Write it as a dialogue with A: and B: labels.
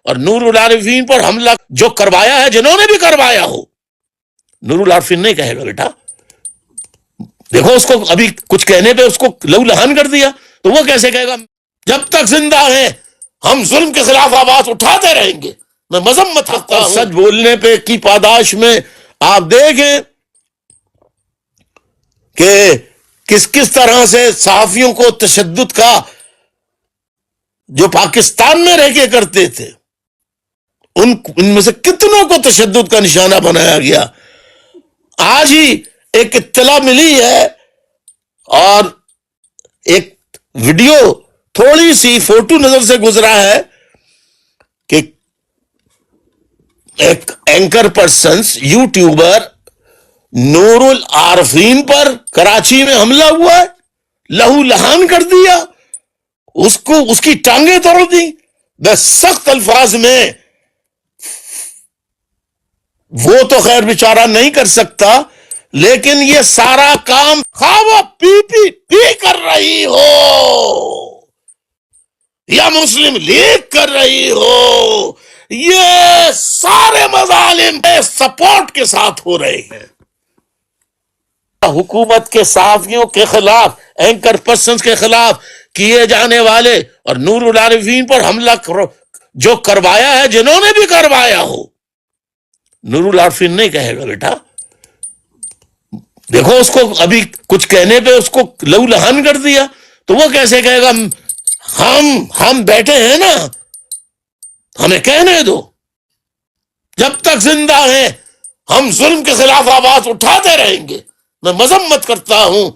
A: اور نور العارفین پر حملہ جو کروایا ہے جنہوں نے بھی کروایا ہو. نور العارفین نہیں کہے گا بیٹا. دیکھو اس کو ابھی کچھ کہنے پہ اس کو لہو لہان کر دیا, تو وہ کیسے کہے گا جب تک زندہ ہیں ہم ظلم کے خلاف آواز اٹھاتے رہیں گے. میں مذمت کرتا ہوں. سچ بولنے پہ کی پاداش میں آپ دیکھیں کہ کس کس طرح سے صحافیوں کو تشدد کا جو پاکستان میں رہ کے کرتے تھے ان میں سے کتنوں کو تشدد کا نشانہ بنایا گیا. آج ہی ایک اطلاع ملی ہے اور ایک ویڈیو تھوڑی سی فوٹو نظر سے گزرا ہے کہ ایک اینکر پرسنس یوٹیوبر نور العارفین پر کراچی میں حملہ ہوا ہے, لہو لہان کر دیا, اس کی ٹانگیں توڑ دی. میں سخت الفاظ میں, وہ تو خیر بیچارہ نہیں کر سکتا, لیکن یہ سارا کام خواہ پی کر رہی ہو یا مسلم لیگ کر رہی ہو, یہ سارے مظالم سپورٹ کے ساتھ ہو رہے ہیں. حکومت کے صحافیوں کے خلاف, اینکر پرسنز کے خلاف کیے جانے والے اور نور العارفین پر حملہ جو کروایا ہے جنہوں نے بھی کروایا ہو. نور العارفین نہیں کہے گا بیٹا. دیکھو اس کو ابھی کچھ کہنے پہ اس کو لہو لہان کر دیا, تو وہ کیسے کہے گا ہم بیٹھے ہیں نا, ہمیں کہنے دو. جب تک زندہ ہیں ہم ظلم کے خلاف آواز اٹھاتے رہیں گے. میں مذمت کرتا ہوں